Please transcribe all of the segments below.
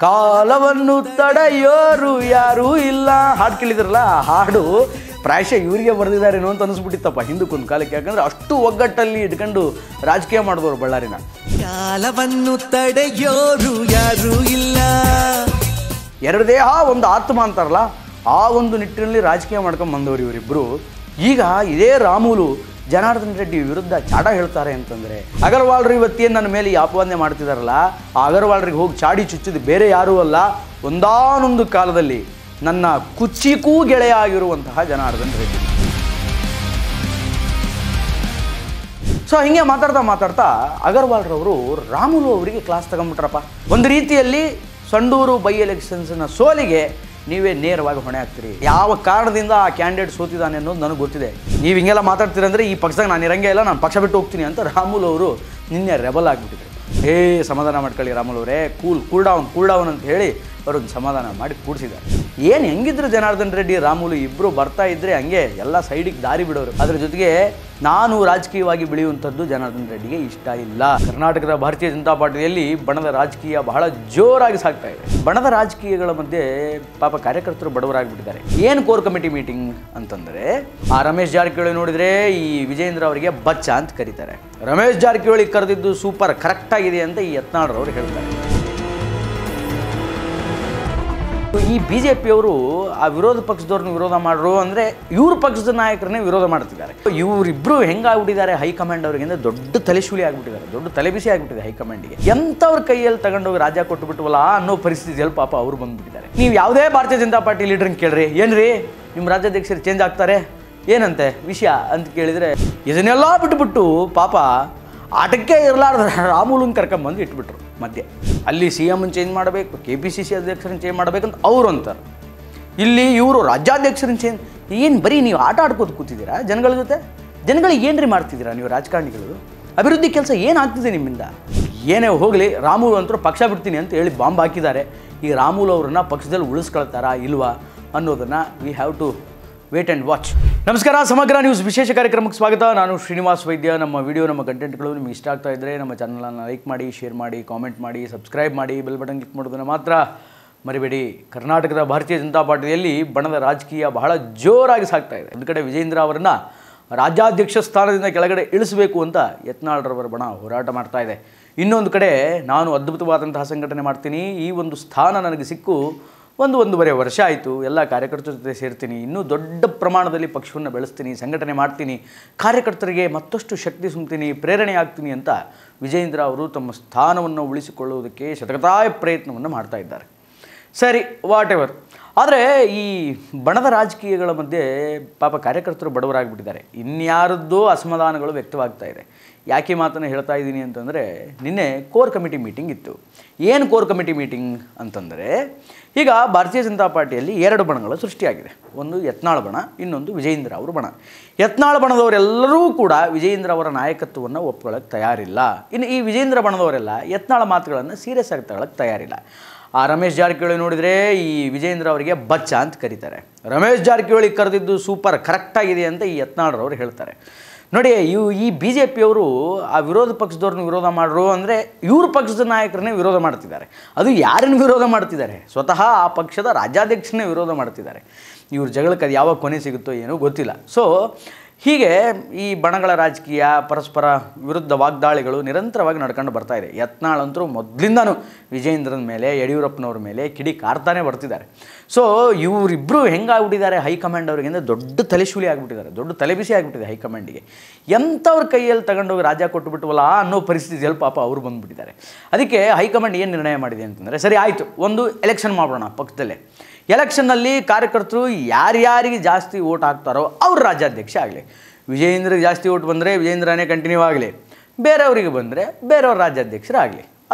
ಕಾಲವನ್ನು ತಡೆಯೋರು ಯಾರೂ ಇಲ್ಲ ಹಾಡು ಕೇಳಿದ್ರಲ್ಲ ಆ ಹಾಡು ಪ್ರಾಯಶಃ ಇವರಿಗೆ ಬರೆದಿದ್ದಾರೇನೋ ಅಂತ ಅನಿಸ್ಬಿಟ್ಟಿತ್ತಪ್ಪ ಹಿಂದಕ್ಕೊಂದು ಕಾಲಕ್ಕೆ. ಯಾಕಂದರೆ ಅಷ್ಟು ಒಗ್ಗಟ್ಟಲ್ಲಿ ಇಟ್ಕೊಂಡು ರಾಜಕೀಯ ಮಾಡಿದವರು ಬಳ್ಳಾರಿನ. ಕಾಲವನ್ನು ತಡೆಯೋರು ಯಾರೂ ಇಲ್ಲ. ಎರಡು ದೇಹ ಒಂದು ಆತ್ಮ ಅಂತಾರಲ್ಲ, ಆ ಒಂದು ನಿಟ್ಟಿನಲ್ಲಿ ರಾಜಕೀಯ ಮಾಡ್ಕೊಂಡು ಬಂದವರು ಇವರಿಬ್ಬರು. ಈಗ ಇದೇ ರಾಮುಲು ಜನಾರ್ದನ್ ರೆಡ್ಡಿ ವಿರುದ್ಧ ಚಾಡ ಹೇಳ್ತಾರೆ ಅಂತಂದರೆ, ಅಗರ್ವಾಲ್ರು ಇವತ್ತೇನು ನನ್ನ ಮೇಲೆ ಈ ಆಪಾದನೆ ಮಾಡ್ತಿದ್ದಾರಲ್ಲ, ಆ ಅಗರ್ವಾಲ್ರಿಗೆ ಹೋಗಿ ಚಾಡಿ ಚುಚ್ಚಿದ್ದು ಬೇರೆ ಯಾರೂ ಅಲ್ಲ, ಒಂದಾನೊಂದು ಕಾಲದಲ್ಲಿ ನನ್ನ ಕುಚ್ಚಿಕೂ ಗೆಳೆಯ ಆಗಿರುವಂತಹ ಜನಾರ್ದನ್ ರೆಡ್ಡಿ. ಸೊ ಹಿಂಗೆ ಮಾತಾಡ್ತಾ ಅಗರ್ವಾಲ್ರವರು ರಾಮುಲು ಅವರಿಗೆ ಕ್ಲಾಸ್ ತಗೊಂಡ್ಬಿಟ್ರಪ್ಪ. ಒಂದು ರೀತಿಯಲ್ಲಿ ಸಂಡೂರು ಬೈ ಎಲೆಕ್ಷನ್ಸ್ನ ಸೋಲಿಗೆ ನೀವೇ ನೇರವಾಗಿ ಹೊಣೆ ಆಗ್ತೀರಿ. ಯಾವ ಕಾರಣದಿಂದ ಆ ಕ್ಯಾಂಡಿಡೇಟ್ ಸೋತಿದ್ದಾನೆ ಅನ್ನೋದು ನನಗೆ ಗೊತ್ತಿದೆ. ನೀವು ಹಿಂಗೆಲ್ಲ ಮಾತಾಡ್ತೀರಂದರೆ ಈ ಪಕ್ಷದಾಗ ನಾನು ಇರಂಗೇ ಇಲ್ಲ, ನಾನು ಪಕ್ಷ ಬಿಟ್ಟು ಹೋಗ್ತೀನಿ ಅಂತ ರಾಮುಲು ಅವರು ನಿನ್ನೆ ರೆಬಲ್ ಆಗಿಬಿಟ್ಟಿದ್ರು. ಸಮಾಧಾನ ಮಾಡ್ಕೊಳ್ಳಿ ರಾಮುಲು ಅವರೇ, ಕೂಲ್ ಡೌನ್ ಅಂತ ಹೇಳಿ ಅವರೊಂದು ಸಮಾಧಾನ ಮಾಡಿ ಕೂಡಿಸಿದ್ದಾರೆ. ಏನು ಹೆಂಗಿದ್ರು ಜನಾರ್ದನ್ ರೆಡ್ಡಿ ರಾಮುಲು ಇಬ್ಬರು ಬರ್ತಾ ಇದ್ದರೆ ಹಂಗೆ ಎಲ್ಲ ಸೈಡಿಗೆ ದಾರಿ ಬಿಡೋರು. ಅದ್ರ ಜೊತೆಗೆ ನಾನು ರಾಜಕೀಯವಾಗಿ ಬೆಳೆಯುವಂಥದ್ದು ಜನಾರ್ದನ್ ರೆಡ್ಡಿಗೆ ಇಷ್ಟ ಇಲ್ಲ. ಕರ್ನಾಟಕದ ಭಾರತೀಯ ಜನತಾ ಪಾರ್ಟಿಯಲ್ಲಿ ಬಣದ ರಾಜಕೀಯ ಬಹಳ ಜೋರಾಗಿ ಸಾಗ್ತಾ ಇದೆ. ಬಣದ ರಾಜಕೀಯಗಳ ಮಧ್ಯೆ ಪಾಪ ಕಾರ್ಯಕರ್ತರು ಬಡವರಾಗಿಬಿಟ್ಟಿದ್ದಾರೆ. ಏನು ಕೋರ್ ಕಮಿಟಿ ಮೀಟಿಂಗ್ ಅಂತಂದರೆ, ಆ ರಮೇಶ್ ಜಾರಕಿಹೊಳಿ ನೋಡಿದರೆ ಈ ವಿಜಯೇಂದ್ರ ಅವರಿಗೆ ಬಚ್ಚ ಅಂತ ಕರೀತಾರೆ. ರಮೇಶ್ ಜಾರಕಿಹೊಳಿ ಕರೆದಿದ್ದು ಸೂಪರ್ ಕರೆಕ್ಟಾಗಿದೆ ಅಂತ ಈ ಯತ್ನಾಳ್ರವರು ಹೇಳ್ತಾರೆ. ಈ ಬಿ ಜೆ ಪಿಯವರು ಆ ವಿರೋಧ ಪಕ್ಷದವ್ರನ್ನ ವಿರೋಧ ಮಾಡ್ರು ಅಂದರೆ ಇವ್ರ ಪಕ್ಷದ ನಾಯಕರನ್ನೇ ವಿರೋಧ ಮಾಡ್ತಿದ್ದಾರೆ. ಇವರಿಬ್ಬರು ಹೆಂಗಾಗ್ಬಿಟ್ಟಿದ್ದಾರೆ ಹೈಕಮಾಂಡ್ ಅವರಿಗೆ ಅಂದರೆ ದೊಡ್ಡ ತಲೆಶೂಲಿ ಆಗಿಬಿಟ್ಟಿದ್ದಾರೆ, ದೊಡ್ಡ ತಲೆಬಿಸಿ ಆಗಿಬಿಟ್ಟಿದೆ ಹೈಕಮಾಂಡಿಗೆ. ಎಂಥವ್ರ ಕೈಯಲ್ಲಿ ತಗೊಂಡೋಗಿ ರಾಜ್ಯ ಕೊಟ್ಟುಬಿಟ್ಟವಲ್ಲ ಅನ್ನೋ ಪರಿಸ್ಥಿತಿಯಲ್ಲಿ ಪಾಪ ಅವರು ಬಂದುಬಿಟ್ಟಿದ್ದಾರೆ. ನೀವು ಯಾವುದೇ ಭಾರತೀಯ ಜನತಾ ಪಾರ್ಟಿ ಲೀಡ್ರನ್ನ ಕೇಳ್ರಿ, ಏನ್ರಿ ನಿಮ್ಮ ರಾಜ್ಯಾಧ್ಯಕ್ಷರು ಚೇಂಜ್ ಆಗ್ತಾರೆ ಏನಂತೆ ವಿಷಯ ಅಂತ ಕೇಳಿದರೆ, ಇದನ್ನೆಲ್ಲ ಬಿಟ್ಟುಬಿಟ್ಟು ಪಾಪ ಆಟಕ್ಕೆ ಇರಲಾರ್ದ ರಾಮುಲುನ್ ಕರ್ಕೊಂಬಂದು ಇಟ್ಬಿಟ್ರು ಮಧ್ಯೆ. ಅಲ್ಲಿ ಸಿ ಎಮ್ ಚೇಂಜ್ ಮಾಡಬೇಕು, KPCC ಅಧ್ಯಕ್ಷರನ್ನ ಚೇಂಜ್ ಮಾಡಬೇಕಂತ ಅವರು ಅಂತಾರೆ. ಇಲ್ಲಿ ಇವರು ರಾಜ್ಯಾಧ್ಯಕ್ಷರನ್ನ ಚೇಂಜ್. ಏನು ಬರೀ ನೀವು ಆಟ ಆಡ್ಕೋದು ಕೂತಿದ್ದೀರಾ ಜನಗಳ ಜೊತೆ? ಜನಗಳಿಗೆ ಏನ್ರಿ ಮಾಡ್ತಿದ್ದೀರಾ ನೀವು ರಾಜಕಾರಣಿಗಳು? ಅಭಿವೃದ್ಧಿ ಕೆಲಸ ಏನಾಗ್ತಿದೆ ನಿಮ್ಮಿಂದ? ಏನೇ ಹೋಗಲಿ ರಾಮುಲು ಅಂತರೂ ಪಕ್ಷ ಬಿಡ್ತೀನಿ ಅಂತ ಹೇಳಿ ಬಾಂಬ್ ಹಾಕಿದ್ದಾರೆ. ಈ ರಾಮುಲು ಅವ್ರನ್ನ ಪಕ್ಷದಲ್ಲಿ ಉಳಿಸ್ಕೊಳ್ತಾರಾ ಇಲ್ವಾ ಅನ್ನೋದನ್ನು we have to wait and watch. ನಮಸ್ಕಾರ, ಸಮಗ್ರ ನ್ಯೂಸ್ ವಿಶೇಷ ಕಾರ್ಯಕ್ರಮಕ್ಕೆ ಸ್ವಾಗತ. ನಾನು ಶ್ರೀನಿವಾಸ್ ವೈದ್ಯ. ನಮ್ಮ ವಿಡಿಯೋ, ನಮ್ಮ ಕಂಟೆಂಟ್ಗಳು ನಿಮಗೆ ಇಷ್ಟ ಆಗ್ತಾ ಇದ್ದರೆ ನಮ್ಮ ಚಾನಲನ್ನು ಲೈಕ್ ಮಾಡಿ, ಶೇರ್ ಮಾಡಿ, ಕಾಮೆಂಟ್ ಮಾಡಿ, ಸಬ್ಸ್ಕ್ರೈಬ್ ಮಾಡಿ, ಬೆಲ್ ಬಟನ್ ಕ್ಲಿಕ್ ಮಾಡೋದನ್ನು ಮಾತ್ರ ಮರಿಬೇಡಿ. ಕರ್ನಾಟಕದ ಭಾರತೀಯ ಜನತಾ ಪಾರ್ಟಿಯಲ್ಲಿ ಬಣದ ರಾಜಕೀಯ ಬಹಳ ಜೋರಾಗಿ ಸಾಗ್ತಾ ಇದೆ. ಒಂದು ಕಡೆ ವಿಜಯೇಂದ್ರ ಅವರನ್ನು ರಾಜ್ಯಾಧ್ಯಕ್ಷ ಸ್ಥಾನದಿಂದ ಕೆಳಗಡೆ ಇಳಿಸಬೇಕು ಅಂತ ಯತ್ನಾಳ್ರವರ ಬಣ ಹೋರಾಟ ಮಾಡ್ತಾ ಇದೆ. ಇನ್ನೊಂದು ಕಡೆ ನಾನು ಅದ್ಭುತವಾದಂತಹ ಸಂಘಟನೆ ಮಾಡ್ತೀನಿ, ಈ ಒಂದು ಸ್ಥಾನ ನನಗೆ ಸಿಕ್ಕು ಒಂದೂವರೆ ವರ್ಷ ಆಯಿತು, ಎಲ್ಲ ಕಾರ್ಯಕರ್ತರ ಜೊತೆ ಸೇರ್ತೀನಿ, ಇನ್ನೂ ದೊಡ್ಡ ಪ್ರಮಾಣದಲ್ಲಿ ಪಕ್ಷವನ್ನು ಬೆಳೆಸ್ತೀನಿ, ಸಂಘಟನೆ ಮಾಡ್ತೀನಿ, ಕಾರ್ಯಕರ್ತರಿಗೆ ಮತ್ತಷ್ಟು ಶಕ್ತಿ ಸುಮ್ತೀನಿ, ಪ್ರೇರಣೆ ಆಗ್ತೀನಿ ಅಂತ ವಿಜಯೇಂದ್ರ ಅವರು ತಮ್ಮ ಸ್ಥಾನವನ್ನು ಉಳಿಸಿಕೊಳ್ಳುವುದಕ್ಕೆ ಶತಕತಾಯ ಪ್ರಯತ್ನವನ್ನು ಮಾಡ್ತಾ ಇದ್ದಾರೆ. ಸರಿ, ವಾಟ್ ಎವರ್. ಆದರೆ ಈ ಬಣದ ರಾಜಕೀಯಗಳ ಮಧ್ಯೆ ಪಾಪ ಕಾರ್ಯಕರ್ತರು ಬಡವರಾಗಿಬಿಟ್ಟಿದ್ದಾರೆ. ಇನ್ಯಾರದ್ದೋ ಅಸಮಾಧಾನಗಳು ವ್ಯಕ್ತವಾಗ್ತಾ ಇದೆ. ಯಾಕೆ ಮಾತನ್ನು ಹೇಳ್ತಾ ಇದ್ದೀನಿ ಅಂತಂದರೆ, ನಿನ್ನೆ ಕೋರ್ ಕಮಿಟಿ ಮೀಟಿಂಗ್ ಇತ್ತು. ಏನು ಕೋರ್ ಕಮಿಟಿ ಮೀಟಿಂಗ್ ಅಂತಂದರೆ, ಈಗ ಭಾರತೀಯ ಜನತಾ ಪಾರ್ಟಿಯಲ್ಲಿ ಎರಡು ಬಣಗಳು ಸೃಷ್ಟಿಯಾಗಿದೆ. ಒಂದು ಯತ್ನಾಳ್ ಬಣ, ಇನ್ನೊಂದು ವಿಜಯೇಂದ್ರ ಅವ್ರ ಬಣ. ಯತ್ನಾಳ್ ಬಣದವರೆಲ್ಲರೂ ಕೂಡ ವಿಜಯೇಂದ್ರ ಅವರ ನಾಯಕತ್ವವನ್ನು ಒಪ್ಕೊಳ್ಳೋಕ್ಕೆ ತಯಾರಿಲ್ಲ. ಇನ್ನು ಈ ವಿಜಯೇಂದ್ರ ಬಣದವರೆಲ್ಲ ಯತ್ನಾಳ್ ಮಾತುಗಳನ್ನು ಸೀರಿಯಸ್ ಆಗಿ ತಗೊಳ್ಳೋಕ್ಕೆ ತಯಾರಿಲ್ಲ. ಆ ರಮೇಶ್ ಜಾರಕಿಹೊಳಿ ನೋಡಿದರೆ ಈ ವಿಜಯೇಂದ್ರ ಅವರಿಗೆ ಬಚ್ಚ ಅಂತ ಕರೀತಾರೆ. ರಮೇಶ್ ಜಾರಕಿಹೊಳಿ ಕರೆದಿದ್ದು ಸೂಪರ್ ಕರೆಕ್ಟಾಗಿದೆ ಅಂತ ಈ ಯತ್ನಾಳ್ರವರು ಹೇಳ್ತಾರೆ. ನೋಡಿ, ಈ ಬಿ ಜೆ ಪಿಯವರು ಆ ವಿರೋಧ ಪಕ್ಷದವ್ರನ್ನ ವಿರೋಧ ಮಾಡ್ರು ಅಂದರೆ ಇವ್ರ ಪಕ್ಷದ ನಾಯಕರನ್ನೇ ವಿರೋಧ ಮಾಡ್ತಿದ್ದಾರೆ. ಅದು ಯಾರನ್ನು ವಿರೋಧ ಮಾಡ್ತಿದ್ದಾರೆ? ಸ್ವತಃ ಆ ಪಕ್ಷದ ರಾಜ್ಯಾಧ್ಯಕ್ಷನೇ ವಿರೋಧ ಮಾಡ್ತಿದ್ದಾರೆ. ಇವ್ರ ಜಗಳಕ್ಕೆ ಅದು ಯಾವಾಗ ಕೊನೆ ಸಿಗುತ್ತೋ ಏನೋ ಗೊತ್ತಿಲ್ಲ. ಸೊ ಹೀಗೆ ಈ ಬಣಗಳ ರಾಜಕೀಯ, ಪರಸ್ಪರ ವಿರುದ್ಧ ವಾಗ್ದಾಳಿಗಳು ನಿರಂತರವಾಗಿ ನಡ್ಕೊಂಡು ಬರ್ತಾ ಇದೆ. ಯತ್ನಾಳ್ ಅಂತರೂ ಮೊದಲಿಂದನೂ ವಿಜಯೇಂದ್ರನ ಮೇಲೆ, ಯಡಿಯೂರಪ್ಪನವ್ರ ಮೇಲೆ ಕಿಡಿ ಕಾರ್ತಾನೆ ಬರ್ತಿದ್ದಾರೆ. ಸೊ ಇವರಿಬ್ಬರು ಹೆಂಗಾಗ್ಬಿಟ್ಟಿದ್ದಾರೆ ಹೈಕಮಾಂಡ್ ಅವರಿಗೆ ಅಂದರೆ ದೊಡ್ಡ ತಲೆಶೂಲಿ ಆಗಿಬಿಟ್ಟಿದ್ದಾರೆ, ದೊಡ್ಡ ತಲೆಬಿಸಿ ಆಗಿಬಿಟ್ಟಿದೆ ಹೈಕಮಾಂಡಿಗೆ. ಎಂಥವ್ರ ಕೈಯಲ್ಲಿ ತಗೊಂಡೋಗಿ ರಾಜ್ಯ ಕೊಟ್ಟುಬಿಟ್ಟವಲ್ಲ ಅನ್ನೋ ಪರಿಸ್ಥಿತಿಯಲ್ಲಿ ಪಾಪ ಅವರು ಬಂದುಬಿಟ್ಟಿದ್ದಾರೆ. ಅದಕ್ಕೆ ಹೈಕಮಾಂಡ್ ಏನು ನಿರ್ಣಯ ಮಾಡಿದೆ ಅಂತಂದರೆ, ಸರಿ ಆಯಿತು, ಒಂದು ಎಲೆಕ್ಷನ್ ಮಾಡೋಣ ಪಕ್ಷದಲ್ಲೇ. ಎಲೆಕ್ಷನ್ನಲ್ಲಿ ಕಾರ್ಯಕರ್ತರು ಯಾರ್ಯಾರಿಗೆ ಜಾಸ್ತಿ ಓಟ್ ಹಾಕ್ತಾರೋ ಅವ್ರು ರಾಜ್ಯಾಧ್ಯಕ್ಷ ಆಗಲಿ. ವಿಜಯೇಂದ್ರಿಗೆ ಜಾಸ್ತಿ ಓಟ್ ಬಂದರೆ ವಿಜಯೇಂದ್ರನೇ ಕಂಟಿನ್ಯೂ ಆಗಲಿ, ಬೇರೆಯವರಿಗೆ ಬಂದರೆ ಬೇರೆಯವ್ರ ರಾಜ್ಯಾಧ್ಯಕ್ಷರಾಗಲಿ.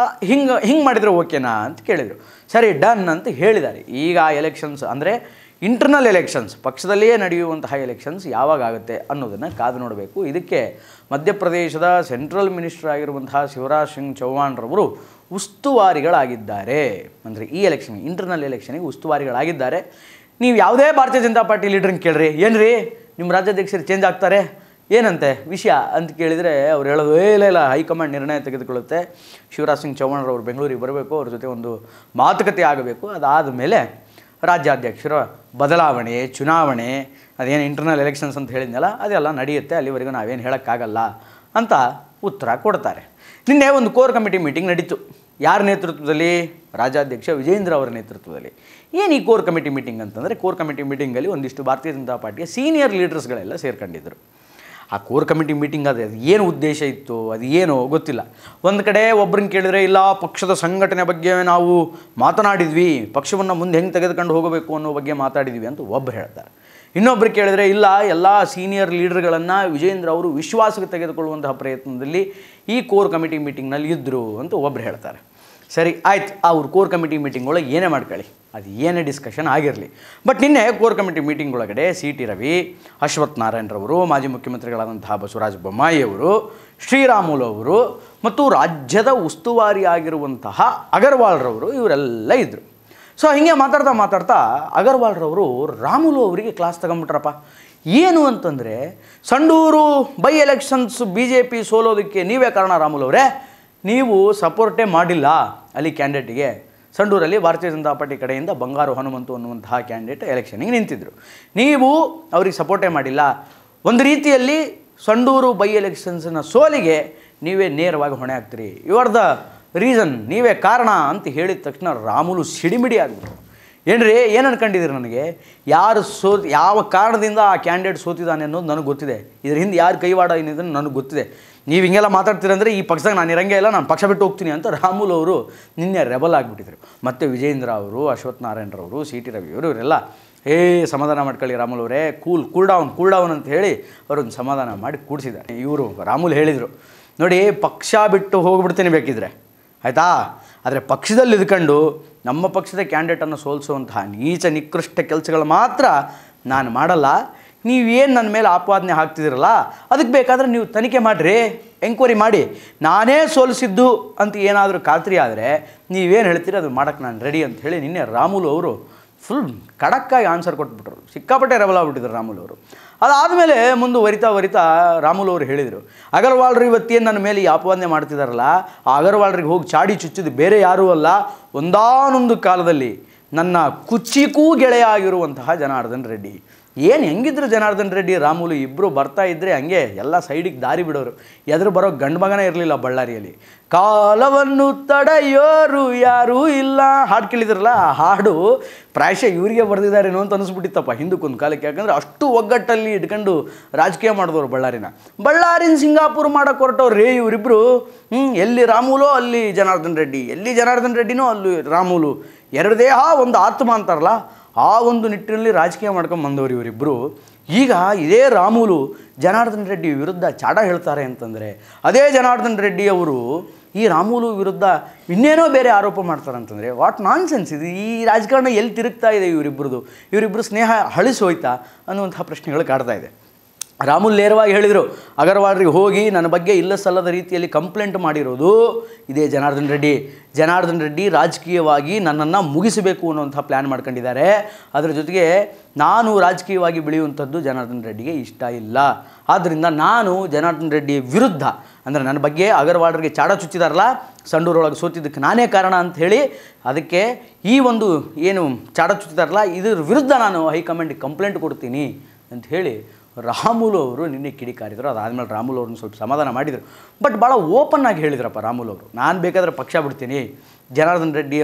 ಹಿಂಗೆ ಮಾಡಿದರೆ ಓಕೆನಾ ಅಂತ ಕೇಳಿದರು. ಸರಿ, ಡನ್ ಅಂತ ಹೇಳಿದ್ದಾರೆ. ಈಗ ಎಲೆಕ್ಷನ್ಸ್ ಅಂದರೆ ಇಂಟರ್ನಲ್ ಎಲೆಕ್ಷನ್ಸ್, ಪಕ್ಷದಲ್ಲಿಯೇ ನಡೆಯುವಂತಹ ಎಲೆಕ್ಷನ್ಸ್ ಯಾವಾಗ ಆಗುತ್ತೆ ಅನ್ನೋದನ್ನು ಕಾದು ನೋಡಬೇಕು. ಇದಕ್ಕೆ ಮಧ್ಯಪ್ರದೇಶದ ಸೆಂಟ್ರಲ್ ಮಿನಿಸ್ಟರ್ ಆಗಿರುವಂತಹ ಶಿವರಾಜ್ ಸಿಂಗ್ ಚೌಹಾಣ್ರವರು ಉಸ್ತುವಾರಿಗಳಾಗಿದ್ದಾರೆ. ಅಂದರೆ ಈ ಎಲೆಕ್ಷನ್, ಇಂಟರ್ನಲ್ ಎಲೆಕ್ಷನಿಗೆ ಉಸ್ತುವಾರಿಗಳಾಗಿದ್ದಾರೆ. ನೀವು ಯಾವುದೇ ಭಾರತೀಯ ಜನತಾ ಪಾರ್ಟಿ ಲೀಡ್ರನ್ನ ಕೇಳ್ರಿ, ಏನ್ರಿ ನಿಮ್ಮ ರಾಜ್ಯಾಧ್ಯಕ್ಷರು ಚೇಂಜ್ ಆಗ್ತಾರೆ ಏನಂತೆ ವಿಷಯ ಅಂತ ಕೇಳಿದರೆ ಅವ್ರು ಹೇಳೋದು ಇಲ್ಲ ಹೈಕಮಾಂಡ್ ನಿರ್ಣಯ ತೆಗೆದುಕೊಳ್ಳುತ್ತೆ, ಶಿವರಾಜ್ ಸಿಂಗ್ ಚೌಹಾಣ್ರವ್ರು ಬೆಂಗಳೂರಿಗೆ ಬರಬೇಕು, ಅವ್ರ ಜೊತೆ ಒಂದು ಮಾತುಕತೆ ಆಗಬೇಕು, ಅದಾದ ಮೇಲೆ ರಾಜ್ಯಾಧ್ಯಕ್ಷರ ಬದಲಾವಣೆ, ಚುನಾವಣೆ, ಅದೇನು ಇಂಟರ್ನಲ್ ಎಲೆಕ್ಷನ್ಸ್ ಅಂತ ಹೇಳಿದ್ನಲ್ಲ ಅದೆಲ್ಲ ನಡೆಯುತ್ತೆ, ಅಲ್ಲಿವರೆಗೂ ನಾವೇನು ಹೇಳೋಕ್ಕಾಗಲ್ಲ ಅಂತ ಉತ್ತರ ಕೊಡ್ತಾರೆ. ನಿನ್ನೆ ಒಂದು ಕೋರ್ ಕಮಿಟಿ ಮೀಟಿಂಗ್ ನಡೀತು. ಯಾರ ನೇತೃತ್ವದಲ್ಲಿ? ರಾಜ್ಯಾಧ್ಯಕ್ಷ ವಿಜೇಂದ್ರ ಅವರ ನೇತೃತ್ವದಲ್ಲಿ. ಏನು ಈ ಕೋರ್ ಕಮಿಟಿ ಮೀಟಿಂಗ್ ಅಂತಂದರೆ, ಕೋರ್ ಕಮಿಟಿ ಮೀಟಿಂಗಲ್ಲಿ ಒಂದಿಷ್ಟು ಭಾರತೀಯ ಜನತಾ ಪಾರ್ಟಿಯ ಸೀನಿಯರ್ ಲೀಡರ್ಸ್ಗಳೆಲ್ಲ ಸೇರ್ಕೊಂಡಿದ್ದರು. ಆ ಕೋರ್ ಕಮಿಟಿ ಮೀಟಿಂಗ್ ಅದು ಏನು ಉದ್ದೇಶ ಇತ್ತು, ಅದು ಏನೋ ಗೊತ್ತಿಲ್ಲ. ಒಂದು ಕಡೆ ಒಬ್ಬರನ್ನ ಕೇಳಿದರೆ ಇಲ್ಲ ಪಕ್ಷದ ಸಂಘಟನೆ ಬಗ್ಗೆ ನಾವು ಮಾತನಾಡಿದ್ವಿ, ಪಕ್ಷವನ್ನು ಮುಂದೆ ಹೆಂಗೆ ತೆಗೆದುಕೊಂಡು ಹೋಗಬೇಕು ಅನ್ನೋ ಬಗ್ಗೆ ಮಾತಾಡಿದ್ವಿ ಅಂತ ಒಬ್ಬರು ಹೇಳ್ತಾರೆ. ಇನ್ನೊಬ್ಬರು ಕೇಳಿದರೆ ಇಲ್ಲ ಎಲ್ಲ ಸೀನಿಯರ್ ಲೀಡರ್ಗಳನ್ನು ವಿಜೇಂದ್ರ ಅವರು ವಿಶ್ವಾಸಕ್ಕೆ ತೆಗೆದುಕೊಳ್ಳುವಂತಹ ಪ್ರಯತ್ನದಲ್ಲಿ ಈ ಕೋರ್ ಕಮಿಟಿ ಮೀಟಿಂಗ್ನಲ್ಲಿ ಇದ್ದರು ಅಂತ ಒಬ್ಬರು ಹೇಳ್ತಾರೆ. ಸರಿ ಆಯ್ತು, ಅವ್ರ ಕೋರ್ ಕಮಿಟಿ ಮೀಟಿಂಗ್ ಒಳಗೆ ಏನೇ ಮಾಡ್ಕೊಳ್ಳಿ, ಅದು ಏನೇ ಡಿಸ್ಕಷನ್ ಆಗಿರಲಿ. ಬಟ್ ನಿನ್ನೆ ಕೋರ್ ಕಮಿಟಿ ಮೀಟಿಂಗ್ ಒಳಗಡೆ ಸಿ.ಟಿ. ರವಿ, ಅಶ್ವಥ್ ನಾರಾಯಣರವರು, ಮಾಜಿ ಮುಖ್ಯಮಂತ್ರಿಗಳಾದಂತಹ ಬಸವರಾಜ ಬೊಮ್ಮಾಯಿ ಅವರು, ಶ್ರೀರಾಮುಲು ಅವರು ಮತ್ತು ರಾಜ್ಯದ ಉಸ್ತುವಾರಿಯಾಗಿರುವಂತಹ ಅಗರ್ವಾಲ್ರವರು ಇವರೆಲ್ಲ ಇದ್ದರು. ಸೊ ಹೀಗೆ ಮಾತಾಡ್ತಾ ಅಗರ್ವಾಲ್ರವರು ರಾಮುಲು ಅವರಿಗೆ ಕ್ಲಾಸ್ ತಗೊಂಬಿಟ್ರಪ್ಪ. ಏನು ಅಂತಂದರೆ, ಸಂಡೂರು ಬೈ ಎಲೆಕ್ಷನ್ಸ್ BJP ಸೋಲೋದಕ್ಕೆ ನೀವೇ ಕಾರಣ ರಾಮುಲು ಅವರೇ, ನೀವು ಸಪೋರ್ಟೇ ಮಾಡಿಲ್ಲ ಅಲ್ಲಿ ಕ್ಯಾಂಡಿಡೇಟಿಗೆ. ಸಂಡೂರಲ್ಲಿ ಭಾರತೀಯ ಜನತಾ ಪಾರ್ಟಿ ಕಡೆಯಿಂದ ಬಂಗಾರು ಹನುಮಂತು ಅನ್ನುವಂತಹ ಕ್ಯಾಂಡಿಡೇಟ್ ಎಲೆಕ್ಷನ್ಗೆ ನಿಂತಿದ್ದರು, ನೀವು ಅವ್ರಿಗೆ ಸಪೋರ್ಟೇ ಮಾಡಿಲ್ಲ. ಒಂದು ರೀತಿಯಲ್ಲಿ ಸಂಡೂರು ಬೈ ಎಲೆಕ್ಷನ್ಸ್ನ ಸೋಲಿಗೆ ನೀವೇ ನೇರವಾಗಿ ಹೊಣೆ ಆಗ್ತೀರಿ, ಯು ಆರ್ ದ ರೀಸನ್, ನೀವೇ ಕಾರಣ ಅಂತ ಹೇಳಿದ ತಕ್ಷಣ ರಾಮುಲು ಸಿಡಿಮಿಡಿ ಆಗ್ಬಿಟ್ರು. ಏನ್ರಿ ಏನು ಅನ್ಕೊಂಡಿದ್ದೀರಿ, ನನಗೆ ಯಾರು ಯಾವ ಕಾರಣದಿಂದ ಆ ಕ್ಯಾಂಡಿಡೇಟ್ ಸೋತಿದ್ದಾನೆ ಅನ್ನೋದು ನನಗೆ ಗೊತ್ತಿದೆ, ಇದ್ರ ಹಿಂದೆ ಯಾರು ಕೈವಾಡ ಏನಿದೆ ನನಗೆ ಗೊತ್ತಿದೆ, ನೀವು ಹಿಂಗೆಲ್ಲ ಮಾತಾಡ್ತೀರಂದರೆ ಈ ಪಕ್ಷದಾಗ ನಾನು ಇರಂಗೇ ಇಲ್ಲ, ನಾನು ಪಕ್ಷ ಬಿಟ್ಟು ಹೋಗ್ತೀನಿ ಅಂತ ರಾಮುಲು ಅವರು ನಿನ್ನೆ ರೆಬಲ್ ಆಗಿಬಿಟ್ಟಿದ್ರು. ಮತ್ತು ವಿಜೇಂದ್ರ ಅವರು, ಅಶ್ವಥ್ ನಾರಾಯಣರವರು, ಸಿ.ಟಿ. ರವಿ ಅವರು ಇವರೆಲ್ಲ ಸಮಾಧಾನ ಮಾಡ್ಕೊಳ್ಳಿ ರಾಮುಲು ಅವರೇ, ಕೂಲ್ ಡೌನ್ ಅಂತ ಹೇಳಿ ಅವರೊಂದು ಸಮಾಧಾನ ಮಾಡಿ ಕೂಡಿಸಿದ್ದಾರೆ. ಇವರು ರಾಮುಲು ಹೇಳಿದರು, ನೋಡಿ ಪಕ್ಷ ಬಿಟ್ಟು ಹೋಗ್ಬಿಡ್ತೀನಿ ಬೇಕಿದ್ರೆ ಆಯಿತಾ, ಆದರೆ ಪಕ್ಷದಲ್ಲಿ ಇದ್ಕೊಂಡು ನಮ್ಮ ಪಕ್ಷದ ಕ್ಯಾಂಡಿಡೇಟನ್ನು ಸೋಲಿಸುವಂತಹ ನೀಚ ನಿಕೃಷ್ಟ ಕೆಲಸಗಳು ಮಾತ್ರ ನಾನು ಮಾಡಲ್ಲ. ನೀವೇನು ನನ್ನ ಮೇಲೆ ಆಪಾದನೆ ಹಾಕ್ತಿದ್ದೀರಲ್ಲ ಅದಕ್ಕೆ ಬೇಕಾದರೆ ನೀವು ತನಿಖೆ ಮಾಡಿರಿ, ಎಂಕ್ವೈರಿ ಮಾಡಿ, ನಾನೇ ಸೋಲಿಸಿದ್ದು ಅಂತ ಏನಾದರೂ ಖಾತ್ರಿ ಆದರೆ ನೀವೇನು ಹೇಳ್ತೀರಿ ಅದು ಮಾಡೋಕ್ಕೆ ನಾನು ರೆಡಿ ಅಂತ ಹೇಳಿ ನಿನ್ನೆ ರಾಮುಲು ಅವರು ಫುಲ್ ಖಡಕ್ಕಾಗಿ ಆನ್ಸರ್ ಕೊಟ್ಬಿಟ್ರು. ಸಿಕ್ಕಾಪಟ್ಟೆ ರೆಬಲ್ ಆಗ್ಬಿಟ್ಟಿದ್ರು ರಾಮುಲು ಅವರು. ಅದಾದಮೇಲೆ ಮುಂದುವರಿತಾ ರಾಮುಲು ಅವರು ಹೇಳಿದರು, ಅಗರ್ವಾಲ್ರು ಇವತ್ತೇನು ನನ್ನ ಮೇಲೆ ಈ ಆಪಾದನೆ ಮಾಡ್ತಿದ್ದಾರಲ್ಲ, ಆ ಅಗರ್ವಾಲ್ರಿಗೆ ಹೋಗಿ ಚಾಡಿ ಚುಚ್ಚಿದ್ದು ಬೇರೆ ಯಾರೂ ಅಲ್ಲ, ಒಂದಾನೊಂದು ಕಾಲದಲ್ಲಿ ನನ್ನ ಕುಚ್ಚಿಕೂ ಗೆಳೆಯ ಆಗಿರುವಂತಹ ಜನಾರ್ದನ್ ರೆಡ್ಡಿ. ಏನು ಹೆಂಗಿದ್ರು ಜನಾರ್ದನ್ ರೆಡ್ಡಿ ರಾಮುಲು ಇಬ್ಬರು ಬರ್ತಾ ಇದ್ದರೆ ಹಂಗೆ ಎಲ್ಲ ಸೈಡಿಗೆ ದಾರಿ ಬಿಡೋರು. ಎದುರು ಬರೋ ಗಂಡು ಮಗನೇ ಇರಲಿಲ್ಲ ಬಳ್ಳಾರಿಯಲ್ಲಿ. ಕಾಲವನ್ನು ತಡೆಯೋರು ಯಾರೂ ಇಲ್ಲ ಹಾಡು ಕೇಳಿದ್ರಲ್ಲ, ಆ ಹಾಡು ಪ್ರಾಯಶಃ ಇವರಿಗೆ ಬರೆದಿದ್ದಾರೇನೋ ಅಂತ ಅನಿಸ್ಬಿಟ್ಟಿತ್ತಪ್ಪ ಹಿಂದಕ್ಕೊಂದು ಕಾಲಕ್ಕೆ. ಯಾಕಂದರೆ ಅಷ್ಟು ಒಗ್ಗಟ್ಟಲ್ಲಿ ಇಟ್ಕೊಂಡು ರಾಜಕೀಯ ಮಾಡಿದವರು ಬಳ್ಳಾರಿನ ಸಿಂಗಾಪುರ್ ಮಾಡೋಕ್ಕೆ ಹೊರಟವ್ರು ರೇ ಇವರಿಬ್ಬರು. ಎಲ್ಲಿ ರಾಮುಲೋ ಅಲ್ಲಿ ಜನಾರ್ದನ್ ರೆಡ್ಡಿ, ಎಲ್ಲಿ ಜನಾರ್ದನ್ ರೆಡ್ಡಿನೋ ಅಲ್ಲಿ ರಾಮುಲು, ಎರಡು ದೇಹ ಒಂದು ಆತ್ಮ ಅಂತಾರಲ್ಲ, ಆ ಒಂದು ನಿಟ್ಟಿನಲ್ಲಿ ರಾಜಕೀಯ ಮಾಡ್ಕೊಂಡು ಬಂದವರು ಇವರಿಬ್ಬರು. ಈಗ ಇದೇ ರಾಮುಲು ಜನಾರ್ದನ್ ರೆಡ್ಡಿ ವಿರುದ್ಧ ಚಾಡ ಹೇಳ್ತಾರೆ ಅಂತಂದರೆ, ಅದೇ ಜನಾರ್ದನ್ ರೆಡ್ಡಿ ಅವರು ಈ ರಾಮುಲು ವಿರುದ್ಧ ಇನ್ನೇನೋ ಬೇರೆ ಆರೋಪ ಮಾಡ್ತಾರೆ ಅಂತಂದರೆ ವಾಟ್ ನಾನ್ ಸೆನ್ಸ್ ಇದು, ಈ ರಾಜಕಾರಣ ಎಲ್ಲಿ ತಿರುಗ್ತಾ ಇದೆ ಇವರಿಬ್ಬರು ಸ್ನೇಹ ಹಳಿಸೋಯ್ತಾ ಅನ್ನುವಂಥ ಪ್ರಶ್ನೆಗಳು ಕಾಡ್ತಾ ಇದೆ. ರಾಮುಲು ನೇರವಾಗಿ ಹೇಳಿದರು, ಅಗರ್ವಾಲ್ರಿಗೆ ಹೋಗಿ ನನ್ನ ಬಗ್ಗೆ ಇಲ್ಲ ಸಲ್ಲದ ರೀತಿಯಲ್ಲಿ ಕಂಪ್ಲೇಂಟ್ ಮಾಡಿರೋದು ಇದೇ ಜನಾರ್ದನ್ ರೆಡ್ಡಿ ರಾಜಕೀಯವಾಗಿ ನನ್ನನ್ನು ಮುಗಿಸಬೇಕು ಅನ್ನುವಂಥ ಪ್ಲ್ಯಾನ್ ಮಾಡ್ಕೊಂಡಿದ್ದಾರೆ. ಅದರ ಜೊತೆಗೆ ನಾನು ರಾಜಕೀಯವಾಗಿ ಬೆಳೆಯುವಂಥದ್ದು ಜನಾರ್ದನ್ ರೆಡ್ಡಿಗೆ ಇಷ್ಟ ಇಲ್ಲ. ಆದ್ದರಿಂದ ನಾನು ಜನಾರ್ದನ್ ರೆಡ್ಡಿ ವಿರುದ್ಧ, ಅಂದರೆ ನನ್ನ ಬಗ್ಗೆ ಅಗರ್ವಾಲ್ರಿಗೆ ಚಾಡ ಚುಚ್ಚಿದಾರಲ್ಲ, ಸಂಡೂರೊಳಗೆ ಸೋತಿದ್ದಕ್ಕೆ ನಾನೇ ಕಾರಣ ಅಂತ ಹೇಳಿ, ಅದಕ್ಕೆ ಈ ಒಂದು ಏನು ಚಾಡ ಚುಚ್ಚಿದಾರಲ್ಲ ಇದ್ರ ವಿರುದ್ಧ ನಾನು ಹೈಕಮಾಂಡಿಗೆ ಕಂಪ್ಲೇಂಟ್ ಕೊಡ್ತೀನಿ ಅಂತ ಹೇಳಿ ರಾಮುಲು ಅವರು ನಿನ್ನೆ ಕಿಡಿಕಾರಿದರು. ಅದಾದಮೇಲೆ ರಾಮುಲು ಅವ್ರನ್ನ ಸ್ವಲ್ಪ ಸಮಾಧಾನ ಮಾಡಿದರು. ಬಟ್ ಭಾಳ ಓಪನ್ ಆಗಿ ಹೇಳಿದ್ರಪ್ಪ ರಾಮುಲು ಅವರು, ನಾನು ಬೇಕಾದರೆ ಪಕ್ಷ ಬಿಡ್ತೀನಿ, ಜನಾರ್ದನ್ ರೆಡ್ಡಿ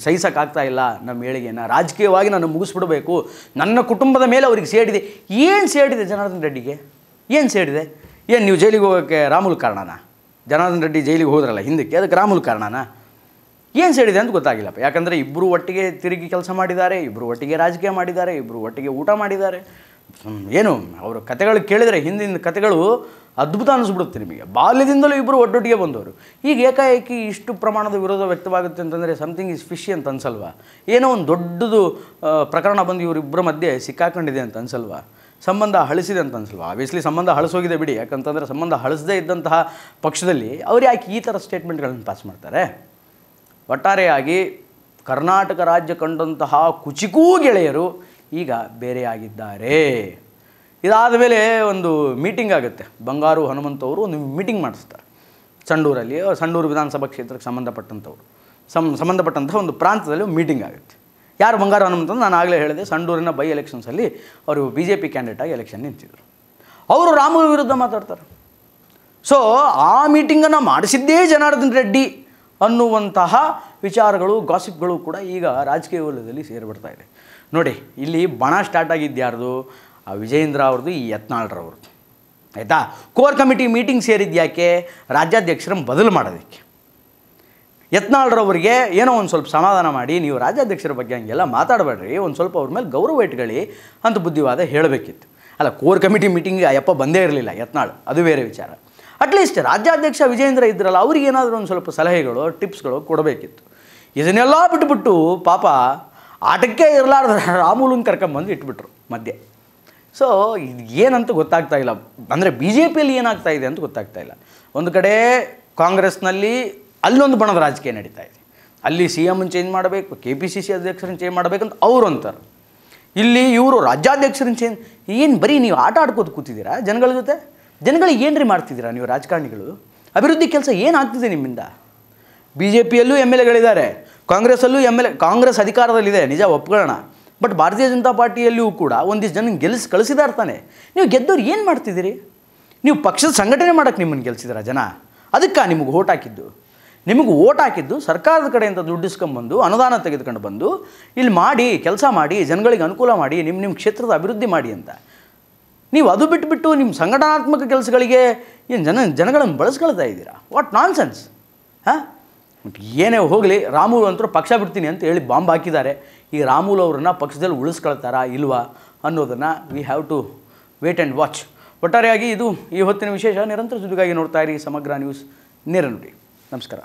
ಸಹಿಸೋಕ್ಕಾಗ್ತಾ ಇಲ್ಲ ನಮ್ಮ ಏಳಿಗೆನ, ರಾಜಕೀಯವಾಗಿ ನಾನು ಮುಗಿಸ್ಬಿಡಬೇಕು, ನನ್ನ ಕುಟುಂಬದ ಮೇಲೆ ಅವ್ರಿಗೆ ಸೇಡಿದೆ. ಏನು ಸೇಡಿದೆ ಜನಾರ್ದನ್ ರೆಡ್ಡಿಗೆ, ಏನು ಸೇಡಿದೆ? ಏನು ನೀವು ಜೈಲಿಗೆ ಹೋಗೋಕ್ಕೆ ರಾಮುಲು ಕಾರಣನಾ? ಜನಾರ್ದನ್ ರೆಡ್ಡಿ ಜೈಲಿಗೆ ಹೋದ್ರಲ್ಲ ಹಿಂದಕ್ಕೆ, ಅದಕ್ಕೆ ರಾಮುಲು ಕಾರಣನಾ? ಏನು ಸೇಡಿದೆ ಅಂತ ಗೊತ್ತಾಗಿಲ್ಲಪ್ಪ. ಯಾಕಂದರೆ ಇಬ್ಬರು ಒಟ್ಟಿಗೆ ತಿರುಗಿ ಕೆಲಸ ಮಾಡಿದ್ದಾರೆ, ಇಬ್ಬರು ಒಟ್ಟಿಗೆ ರಾಜಕೀಯ ಮಾಡಿದ್ದಾರೆ, ಇಬ್ಬರು ಒಟ್ಟಿಗೆ ಊಟ ಮಾಡಿದ್ದಾರೆ. ಏನು ಅವರ ಕತೆಗಳು ಕೇಳಿದರೆ ಹಿಂದಿನ ಕತೆಗಳು ಅದ್ಭುತ ಅನ್ನಿಸ್ಬಿಡುತ್ತೆ ನಿಮಗೆ. ಬಾಲ್ಯದಿಂದಲೂ ಇಬ್ಬರು ಒಟ್ಟೊಟ್ಟಿಗೆ ಬಂದವರು. ಈಗ ಏಕಾಏಕಿ ಇಷ್ಟು ಪ್ರಮಾಣದ ವಿರೋಧ ವ್ಯಕ್ತವಾಗುತ್ತೆ ಅಂತಂದರೆ ಸಮಥಿಂಗ್ ಇಸ್ ಫಿಶಿ ಅಂತ ಅನ್ಸಲ್ವಾ? ಏನೋ ಒಂದು ದೊಡ್ಡದು ಪ್ರಕರಣ ಬಂದು ಇವರಿಬ್ಬರ ಮಧ್ಯೆ ಸಿಕ್ಕಾಕೊಂಡಿದೆ ಅಂತ ಅನ್ಸಲ್ವಾ? ಸಂಬಂಧ ಹಳಿಸಿದೆ ಅಂತ ಅನ್ಸಲ್ವಾ? ಆಬ್ವಿಯಸ್ಲಿ ಸಂಬಂಧ ಹಳಿಸೋಗಿದೆ ಬಿಡಿ, ಯಾಕಂತಂದರೆ ಸಂಬಂಧ ಹಳಿಸದೇ ಇದ್ದಂತಹ ಪಕ್ಷದಲ್ಲಿ ಅವ್ರು ಯಾಕೆ ಈ ಥರ ಸ್ಟೇಟ್ಮೆಂಟ್ಗಳನ್ನು ಪಾಸ್ ಮಾಡ್ತಾರೆ? ಒಟ್ಟಾರೆಯಾಗಿ ಕರ್ನಾಟಕ ರಾಜ್ಯ ಕಂಡಂತಹ ಕುಚಿಕೂ ಗೆಳೆಯರು ಈಗ ಬೇರೆಯಾಗಿದ್ದಾರೆ. ಇದಾದ ಮೇಲೆ ಒಂದು ಮೀಟಿಂಗ್ ಆಗುತ್ತೆ. ಬಂಗಾರು ಹನುಮಂತ ಅವರು ಒಂದು ಮೀಟಿಂಗ್ ಮಾಡಿಸ್ತಾರೆ ಸಂಡೂರಲ್ಲಿ. ಸಂಡೂರು ವಿಧಾನಸಭಾ ಕ್ಷೇತ್ರಕ್ಕೆ ಸಂಬಂಧಪಟ್ಟಂಥ ಒಂದು ಪ್ರಾಂತದಲ್ಲಿ ಮೀಟಿಂಗ್ ಆಗುತ್ತೆ. ಯಾರು ಬಂಗಾರು ಹನುಮಂತ ನಾನು ಆಗಲೇ ಹೇಳಿದೆ, ಸಂಡೂರಿನ ಬೈ ಎಲೆಕ್ಷನ್ಸಲ್ಲಿ ಅವರು BJP ಕ್ಯಾಂಡಿಡೇಟ್ ಆಗಿ ಎಲೆಕ್ಷನ್ ನಿಂತಿದ್ದರು. ಅವರು ರಾಮುಲು ವಿರುದ್ಧ ಮಾತಾಡ್ತಾರೆ. ಸೊ ಆ ಮೀಟಿಂಗನ್ನು ಮಾಡಿಸಿದ್ದೇ ಜನಾರ್ದನ್ ರೆಡ್ಡಿ ಅನ್ನುವಂತಹ ವಿಚಾರಗಳು, ಗಾಸಿಪ್ಗಳು ಕೂಡ ಈಗ ರಾಜಕೀಯ ವಲಯದಲ್ಲಿ ಸೇರಿಬಿಡ್ತಾ ಇದೆ. ನೋಡಿ, ಇಲ್ಲಿ ಬಣ ಸ್ಟಾರ್ಟ್ ಆಗಿದ್ದು ಯಾರ್ದು? ವಿಜಯೇಂದ್ರ ಅವ್ರದ್ದು, ಈ ಯತ್ನಾಳ್ರವ್ರದ್ದು. ಆಯಿತಾ? ಕೋರ್ ಕಮಿಟಿ ಮೀಟಿಂಗ್ ಸೇರಿದ್ಯಾಕೆ? ರಾಜ್ಯಾಧ್ಯಕ್ಷರನ್ನು ಬದಲು ಮಾಡೋದಕ್ಕೆ. ಯತ್ನಾಳ್ರವರಿಗೆ ಏನೋ ಒಂದು ಸ್ವಲ್ಪ ಸಮಾಧಾನ ಮಾಡಿ, ನೀವು ರಾಜ್ಯಾಧ್ಯಕ್ಷರ ಬಗ್ಗೆ ಹಂಗೆಲ್ಲ ಮಾತಾಡಬೇಡ್ರಿ, ಒಂದು ಸ್ವಲ್ಪ ಅವ್ರ ಮೇಲೆ ಗೌರವ ಇಟ್ಕೊಳ್ಳಿ ಅಂತ ಬುದ್ಧಿವಾದ ಹೇಳಬೇಕಿತ್ತು. ಅಲ್ಲ, ಕೋರ್ ಕಮಿಟಿ ಮೀಟಿಂಗ್ ಅಯ್ಯಪ್ಪ ಬಂದೇ ಇರಲಿಲ್ಲ ಯತ್ನಾಳ್, ಅದು ಬೇರೆ ವಿಚಾರ. ಅಟ್ಲೀಸ್ಟ್ ರಾಜ್ಯಾಧ್ಯಕ್ಷ ವಿಜಯೇಂದ್ರ ಇದ್ರಲ್ಲ, ಅವ್ರಿಗೆ ಏನಾದರೂ ಒಂದು ಸ್ವಲ್ಪ ಸಲಹೆಗಳು, ಟಿಪ್ಸ್ಗಳು ಕೊಡಬೇಕಿತ್ತು. ಇದನ್ನೆಲ್ಲ ಬಿಟ್ಬಿಟ್ಟು ಪಾಪ ಆಟಕ್ಕೆ ಇರಲಾರ್ದ ರಾಮುಲುನ ಕರ್ಕೊಂಬಂದು ಇಟ್ಬಿಟ್ರು ಮಧ್ಯೆ. ಸೊ ಇದು ಏನಂತ ಗೊತ್ತಾಗ್ತಾ ಇಲ್ಲ. ಅಂದರೆ BJPಯಲ್ಲಿ ಏನಾಗ್ತಾ ಇದೆ ಅಂತ ಗೊತ್ತಾಗ್ತಾ ಇಲ್ಲ. ಒಂದು ಕಡೆ ಕಾಂಗ್ರೆಸ್ನಲ್ಲಿ ಅಲ್ಲೊಂದು ಬಣದ ರಾಜಕೀಯ ನಡೀತಾ ಇದೆ. ಅಲ್ಲಿ CM ಚೇಂಜ್ ಮಾಡಬೇಕು, KPCC ಅಧ್ಯಕ್ಷರನ್ನು ಚೇಂಜ್ ಮಾಡಬೇಕಂತ ಅವರು ಅಂತಾರೆ. ಇಲ್ಲಿ ಇವರು ರಾಜ್ಯಾಧ್ಯಕ್ಷರನ್ನು ಚೇಂಜ್. ಏನು ಬರೀ ನೀವು ಆಟ ಆಡ್ಕೋದು ಕೂತಿದ್ದೀರಾ ಜನಗಳ ಜೊತೆ? ಜನಗಳಿಗೆ ಏನ್ರಿ ಮಾಡ್ತಿದ್ದೀರಾ ನೀವು ರಾಜಕಾರಣಿಗಳು? ಅಭಿವೃದ್ಧಿ ಕೆಲಸ ಏನಾಗ್ತಿದೆ ನಿಮ್ಮಿಂದ? BJPಯಲ್ಲೂ MLAಗಳಿದ್ದಾರೆ, ಕಾಂಗ್ರೆಸ್ಸಲ್ಲೂ ಕಾಂಗ್ರೆಸ್ ಅಧಿಕಾರದಲ್ಲಿದೆ, ನಿಜ ಒಪ್ಕೊಳ್ಳೋಣ. ಬಟ್ ಭಾರತೀಯ ಜನತಾ ಪಾರ್ಟಿಯಲ್ಲಿಯೂ ಕೂಡ ಒಂದಿಷ್ಟು ಜನ ಕಳಿಸಿದಾರೆ ತಾನೆ. ನೀವು ಗೆದ್ದವ್ರು ಏನು ಮಾಡ್ತಿದ್ದೀರಿ? ನೀವು ಪಕ್ಷದ ಸಂಘಟನೆ ಮಾಡೋಕ್ಕೆ ನಿಮ್ಮನ್ನು ಗೆಲ್ಲಿಸಿದಾರ ಜನ? ಅದಕ್ಕೆ ನಿಮಗೆ ಓಟ್ ಹಾಕಿದ್ದು? ನಿಮಗೆ ಓಟ್ ಹಾಕಿದ್ದು ಸರ್ಕಾರದ ಕಡೆಯಿಂದ ದುಡ್ಡು ಇಸ್ಕೊಂಬಂದು, ಅನುದಾನ ತೆಗೆದುಕೊಂಡು ಬಂದು ಇಲ್ಲಿ ಮಾಡಿ, ಕೆಲಸ ಮಾಡಿ, ಜನಗಳಿಗೆ ಅನುಕೂಲ ಮಾಡಿ, ನಿಮ್ಮ ಕ್ಷೇತ್ರದ ಅಭಿವೃದ್ಧಿ ಮಾಡಿ ಅಂತ. ನೀವು ಅದು ಬಿಟ್ಟುಬಿಟ್ಟು ನಿಮ್ಮ ಸಂಘಟನಾತ್ಮಕ ಕೆಲಸಗಳಿಗೆ ಏನು ಜನಗಳನ್ನು ಬಳಸ್ಕೊಳ್ತಾ ಇದ್ದೀರಾ? What non sense. ಹಾಂ, ಏನೇ ಹೋಗಲಿ, ರಾಮುಲು ಅಂತರೂ ಪಕ್ಷ ಬಿಡ್ತೀನಿ ಅಂತ ಹೇಳಿ ಬಾಂಬ್ ಹಾಕಿದ್ದಾರೆ. ಈ ರಾಮುಲು ಅವರನ್ನು ಪಕ್ಷದಲ್ಲಿ ಉಳಿಸ್ಕೊಳ್ತಾರಾ ಇಲ್ವಾ ಅನ್ನೋದನ್ನು we have to wait and watch. ಒಟ್ಟಾರೆಯಾಗಿ ಇದು ಈ ಹೊತ್ತಿನ ವಿಶೇಷ. ನಿರಂತರ ಸುದ್ದಿಗಾಗಿ ನೋಡ್ತಾ ಇರಿ ಸಮಗ್ರ ನ್ಯೂಸ್ ನೇರ ನುಡಿ. ನಮಸ್ಕಾರ.